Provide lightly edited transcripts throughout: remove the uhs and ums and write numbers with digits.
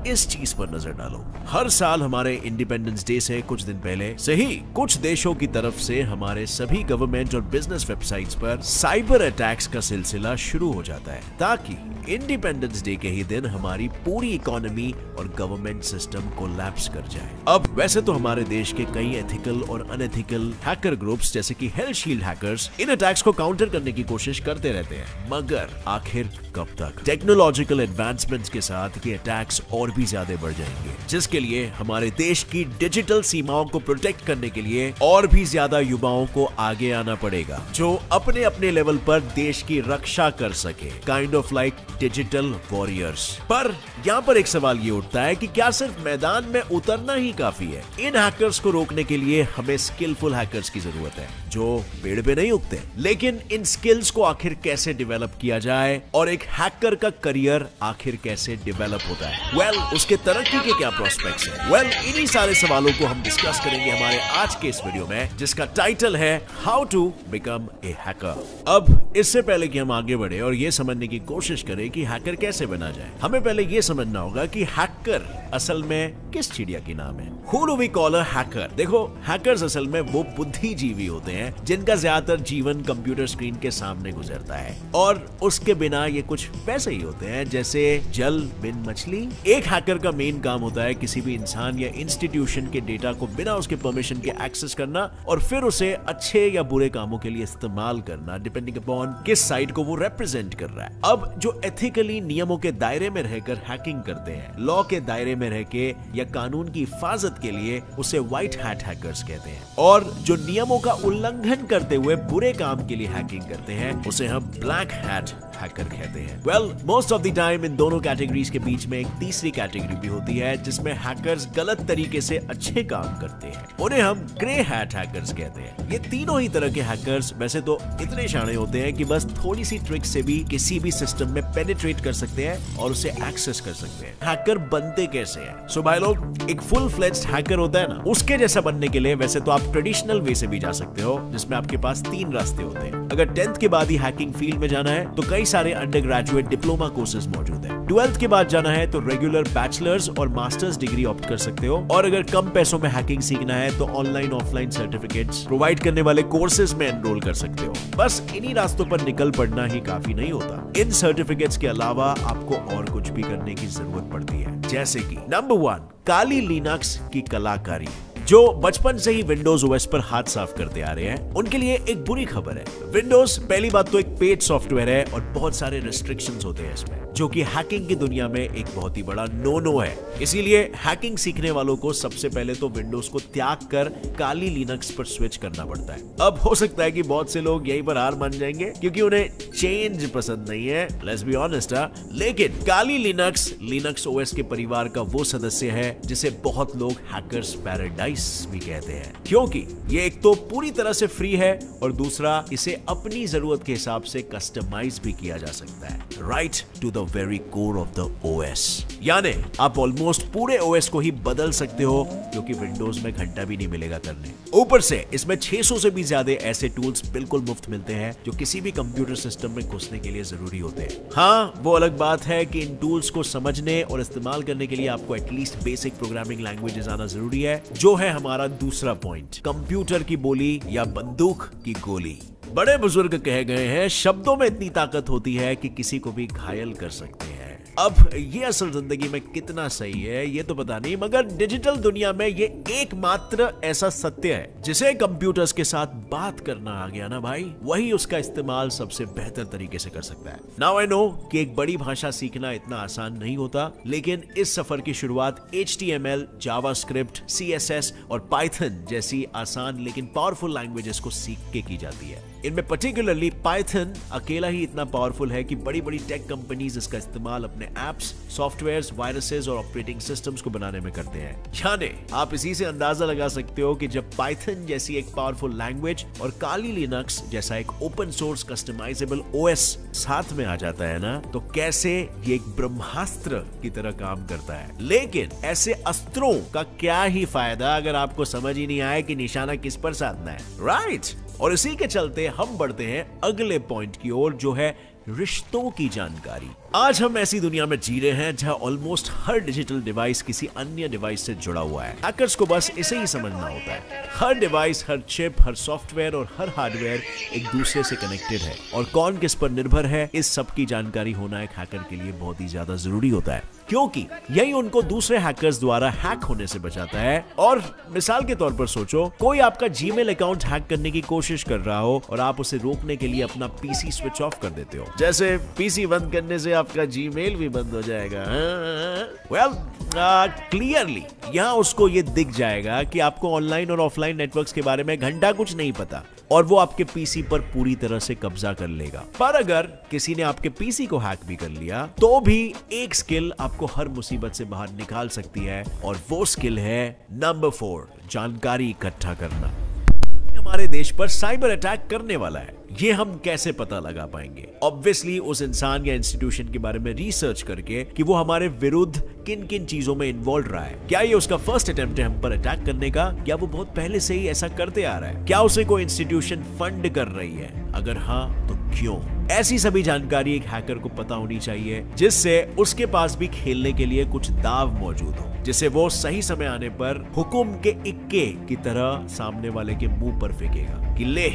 इस चीज पर नजर डालो। हर साल हमारे इंडिपेंडेंस डे से कुछ दिन पहले से ही कुछ देशों की तरफ से हमारे सभी गवर्नमेंट और बिजनेस वेबसाइट्स पर साइबर अटैक्स का सिलसिला शुरू हो जाता है, ताकि इंडिपेंडेंस डे के ही दिन हमारी पूरी इकोनॉमी और गवर्नमेंट सिस्टम कोलैप्स कर जाए। अब वैसे तो हमारे देश के कई एथिकल और अनएथिकल हैकर ग्रुप्स जैसे कि हेल्थ शील्ड हैकर्स इन अटैक्स को काउंटर करने की कोशिश करते रहते हैं, मगर आखिर कब तक? टेक्नोलॉजिकल एडवांसमेंट्स के साथ ये अटैक्स और भी ज्यादा बढ़ जाएंगे, जिसके लिए हमारे देश की डिजिटल सीमाओं को प्रोटेक्ट करने के लिए और भी ज्यादा युवाओं को आगे आना पड़ेगा, जो अपने अपने लेवल पर देश की रक्षा कर सके, kind of like digital warriors. पर यहाँ पर एक सवाल ये उठता है कि क्या सिर्फ मैदान में उतरना ही काफी है? इन हैकर्स को रोकने के लिए हमें स्किलफुल हैकर्स की जरूरत है, जो पेड़ पे नहीं उगते। लेकिन इन स्किल्स को आखिर कैसे डेवलप किया जाए और एक हैकर का करियर आखिर कैसे डेवलप होता है? वेल, उसके तरक्की के क्या प्रोस्पेक्ट्स हैं? वेल, इन्हीं सारे सवालों को हम डिस्कस करेंगे हमारे आज के इस वीडियो में, जिसका टाइटल है how to become a hacker. अब इससे पहले कि हम आगे बढ़े और ये समझने की कोशिश करें कि हैकर कैसे बना जाए, हमें पहले ये समझना होगा कि हैकर असल में किस चिड़िया की नाम है। Who do we call a hacker? देखो, हैकर्स असल में वो बुद्धिजीवी होते हैं जिनका ज्यादातर जीवन कंप्यूटर स्क्रीन के सामने गुजरता है, और उसके बिना ये कुछ वैसे ही होते हैं जैसे जल बिन मछली। एक हैकर का मेन काम होता है किसी भी इंसान या इंस्टीट्यूशन के डेटा को बिना उसके परमिशन के एक्सेस करना और फिर उसे अच्छे या बुरे कामों के लिए इस्तेमाल करना, डिपेंडिंग अपॉन किस साइड को वो रिप्रेजेंट कर रहा है। अब जो एथिकली नियमों के दायरे में रहकर हैकिंग करते हैं, लॉ के दायरे में रह के या कानून की हिफाजत के लिए, उसे व्हाइट हैट हैकर्स कहते हैं। और जो नियमों का उल्लंघन करते हुए बुरे काम के लिए हैकिंग करते हैं, उसे हम ब्लैक हैट हैकर कहते हैं। Well, most of the time in दोनों कैटेगरीज के बीच में एक तीसरी कैटेगरी भी होती है, जिसमें हैकर्स गलत तरीके से अच्छे काम करते हैं, उन्हें हम ग्रे हैट हैकर्स कहते हैं। ये तीनों ही तरह के हैकर्स वैसे तो इतने शाणे होते हैं कि बस थोड़ी सी ट्रिक से भी किसी भी सिस्टम में पेनिट्रेट कर सकते हैं और उसे एक्सेस कर सकते हैं। हैकर बनते कैसे हैं? सो भाई लोग, एक फुल फ्लेज्ड हैकर होता है ना, उसके जैसा बनने के लिए वैसे तो आप ट्रेडिशनल वे से भी जा सकते हो, जिसमें आपके पास 3 रास्ते होते हैं। अगर 10th के बाद ही हैकिंग फील्ड में जाना है तो कई सारे अंडर ग्रेजुएट डिप्लोमा कोर्सेज मौजूद हैं। 12th के बाद जाना है तो रेगुलर बैचलर्स और मास्टर्स डिग्री ऑप्ट कर सकते हो, और अगर कम पैसों में हैकिंग सीखना है तो ऑनलाइन ऑफलाइन सर्टिफिकेट्स प्रोवाइड करने वाले कोर्सेज में एनरोल कर सकते हो। बस इन्हीं रास्तों पर निकल पड़ना ही काफी नहीं होता। इन सर्टिफिकेट्स के अलावा आपको और कुछ भी करने की जरूरत पड़ती है, जैसे कि नंबर 1, काली लिनक्स की कलाकारी। जो बचपन से ही विंडोज ओएस पर हाथ साफ करते आ रहे हैं, उनके लिए एक बुरी खबर है। विंडोज पहली बात तो एक पेड सॉफ्टवेयर है और बहुत सारे रिस्ट्रिक्शंस होते हैं इसमें, जो कि हैकिंग की दुनिया में एक बहुत ही बड़ा नो है। इसीलिए हैकिंग सीखने वालों को सबसे पहले तो विंडोज को त्याग कर काली लिनक्स पर स्विच करना पड़ता है। अब हो सकता है कि बहुत से लोग यहीं पर हार मान जाएंगे क्योंकि उन्हें चेंज पसंद नहीं है, लेट्स बी ऑनेस्ट। लेकिन काली लिनक्स लिनक्स ओएस के परिवार का वो सदस्य है जिसे बहुत लोग हैकर्स पैराडाइज भी कहते हैं, क्योंकि ये एक तो पूरी तरह से फ्री है और दूसरा इसे अपनी जरूरत के हिसाब से कस्टमाइज भी किया जा सकता है, right to the very core of the OS. यानी आप ऑलमोस्ट पूरे ओएस को ही बदल सकते हो, जो कि विंडोज में घंटा भी नहीं मिलेगा करने। ऊपर से इसमें 600 से भी ज्यादा ऐसे टूल्स बिल्कुल मुफ्त मिलते हैं जो किसी भी कंप्यूटर सिस्टम में घुसने के लिए जरूरी होते हैं। हाँ, वो अलग बात है कि इन टूल्स को समझने और इस्तेमाल करने के लिए आपको एटलीस्ट बेसिक प्रोग्रामिंग लैंग्वेजेस आना जरूरी है, जो है हमारा दूसरा पॉइंट, कंप्यूटर की बोली या बंदूक की गोली। बड़े बुजुर्ग कहे गए हैं, शब्दों में इतनी ताकत होती है कि किसी को भी घायल कर सकते हैं। अब ये असल जिंदगी में कितना सही है ये तो पता नहीं, मगर डिजिटल दुनिया में ये एकमात्र ऐसा सत्य है जिसे कंप्यूटर्स के साथ बात करना आ गया ना भाई, वही उसका इस्तेमाल सबसे बेहतर तरीके से कर सकता है। नाउ आई नो कि एक बड़ी भाषा सीखना इतना आसान नहीं होता, लेकिन इस सफर की शुरुआत HTML, जावास्क्रिप्ट, CSS और पाइथन जैसी आसान लेकिन पावरफुल लैंग्वेजेस को सीख के की जाती है। इनमें पर्टिकुलरली पाइथन अकेला ही इतना पावरफुल है कि बड़ी बड़ी टेक कंपनीज इसका इस्तेमाल अपने एप्स, सॉफ्टवेयर्स, वायरसेस और ऑपरेटिंग सिस्टम्स को बनाने में करते हैं। यानी आप इसी से अंदाजा लगा सकते हो कि जब पाइथन जैसी एक पावरफुल लैंग्वेज और काली लिनक्स जैसा एक ओपन सोर्स कस्टमाइजेबल ओएस साथ में आ जाता है ना, तो कैसे ये एक ब्रह्मास्त्र की तरह काम करता है। लेकिन ऐसे अस्त्रों का क्या ही फायदा अगर आपको समझ ही नहीं आए कि निशाना किस पर साधना है, राइट? और इसी के चलते हम बढ़ते हैं अगले पॉइंट की ओर, जो है रिश्तों की जानकारी। आज हम ऐसी दुनिया में जी रहे हैं जहां ऑलमोस्ट हर डिजिटल डिवाइस किसी अन्य डिवाइस से जुड़ा हुआ है। हैकर्स को बस इसे ही समझना होता है। हर डिवाइस, हर चिप, हर सॉफ्टवेयर और हर हार्डवेयर एक दूसरे से कनेक्टेड है और कौन किस पर निर्भर है, इस सब की जानकारी होना एक हैकर के लिए बहुत ही ज्यादा जरूरी होता है, क्योंकि यही उनको दूसरे हैकर्स द्वारा हैक होने से बचाता है। और मिसाल के तौर पर सोचो, कोई आपका जीमेल अकाउंट हैक करने की कोशिश कर रहा हो और आप उसे रोकने के लिए अपना पीसी स्विच ऑफ कर देते हो। जैसे पीसी बंद करने से आपका जीमेल भी बंद हो जाएगा। वेल, क्लियरली यहाँ उसको ये दिख जाएगा कि आपको ऑनलाइन और ऑफलाइन नेटवर्क्स के बारे में घंटा कुछ नहीं पता और वो आपके पीसी पर पूरी तरह से कब्जा कर लेगा। पर अगर किसी ने आपके पीसी को हैक भी कर लिया तो भी एक स्किल आपको हर मुसीबत से बाहर निकाल सकती है और वो स्किल है नंबर 4, जानकारी इकट्ठा करना। हमारे देश पर साइबर अटैक करने वाला है, ये हम कैसे पता लगा पाएंगे? ऑब्वियसली उस इंसान या इंस्टीट्यूशन के बारे में रिसर्च करके कि वो हमारे विरुद्ध किन किन चीजों में इन्वॉल्व रहा है। क्या ये उसका फर्स्ट अटेम्प्ट है हम पर अटैक करने का, या वो बहुत पहले से ही ऐसा करते आ रहा है? क्या उसे कोई इंस्टीट्यूशन फंड कर रही है? अगर हाँ तो क्यों? ऐसी सभी जानकारी एक हैकर को पता होनी चाहिए, जिससे उसके पास भी खेलने के लिए कुछ दाव मौजूद हो, जिसे वो सही समय आने पर हुकुम के इक्के की तरह सामने वाले के मुंह पर फेंकेगा कि ले,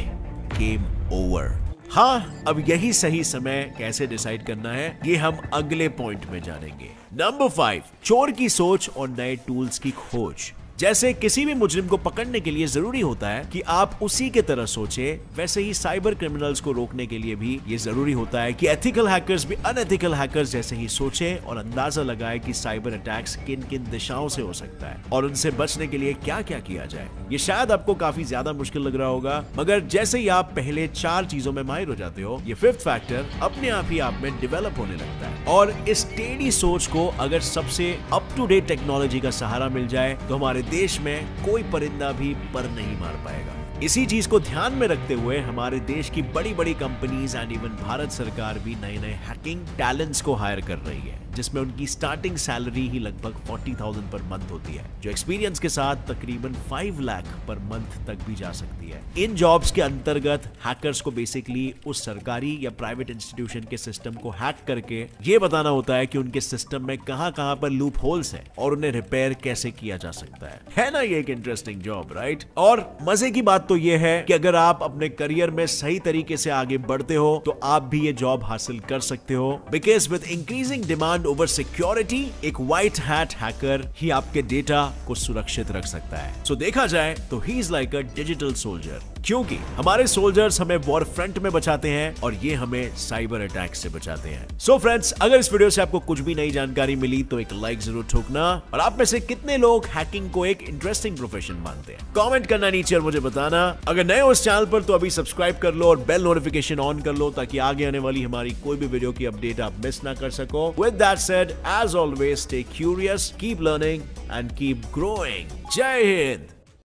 गेम ओवर। हाँ, अब यही सही समय कैसे डिसाइड करना है ये हम अगले पॉइंट में जानेंगे। नंबर 5, चोर की सोच और नए टूल्स की खोज। जैसे किसी भी मुजरिम को पकड़ने के लिए जरूरी होता है कि आप उसी के तरह सोचें, वैसे ही साइबर क्रिमिनल्स को रोकने के लिए भी ये जरूरी होता है कि एथिकल हैकर्स भी अनएथिकल हैकर्स जैसे ही सोचें और अंदाजा लगाए कि साइबर अटैक्स किन किन दिशाओं से हो सकता है और उनसे बचने के लिए क्या क्या किया जाए। ये शायद आपको काफी ज्यादा मुश्किल लग रहा होगा, मगर जैसे ही आप पहले 4 चीजों में माहिर हो जाते हो, ये 5th फैक्टर अपने आप ही आप में डेवलप होने लगता है। और इस टेढ़ी सोच को अगर सबसे अप टू डेट टेक्नोलॉजी का सहारा मिल जाए तो हमारे देश में कोई परिंदा भी पर नहीं मार पाएगा। इसी चीज को ध्यान में रखते हुए हमारे देश की बड़ी बड़ी कंपनीज एंड इवन भारत सरकार भी नए नए हैकिंग टैलेंट्स को हायर कर रही है, जिसमें उनकी स्टार्टिंग सैलरी ही लगभग 40,000 पर मंथ होती है, जो एक्सपीरियंस के साथ तकरीबन 5 लाख पर मंथ तक भी जा सकती है। इन जॉब्स के अंतर्गत हैकर्स को बेसिकली उस सरकारी या प्राइवेट इंस्टीट्यूशन के सिस्टम को हैक करके ये बताना होता है कि उनके सिस्टम में कहां पर लूप होल्स है और उन्हें रिपेयर कैसे किया जा सकता है ना? ये एक इंटरेस्टिंग जॉब, राइट? और मजे की बात तो ये है कि अगर आप अपने करियर में सही तरीके से आगे बढ़ते हो तो आप भी ये जॉब हासिल कर सकते हो, because with increasing demand over security, एक व्हाइट हैट हैकर ही आपके डेटा को सुरक्षित रख सकता है। सो देखा जाए तो he is like a digital soldier, क्योंकि हमारे सोल्जर्स हमें वॉर फ्रंट में बचाते हैं और ये हमें साइबर अटैक से बचाते हैं। सो फ्रेंड्स, अगर इस वीडियो से आपको कुछ भी नई जानकारी मिली तो एक लाइक जरूर ठोकना, और आप में से कितने लोग हैकिंग को एक इंटरेस्टिंग प्रोफेशन मानते हैं, कमेंट करना नीचे और मुझे बताना। अगर नए हो इस चैनल पर तो अभी सब्सक्राइब कर लो और बेल नोटिफिकेशन ऑन कर लो, ताकि आगे आने वाली हमारी कोई भी वीडियो की अपडेट आप मिस ना कर सको। With that said, as always, stay curious, keep learning and keep growing. जय हिंद।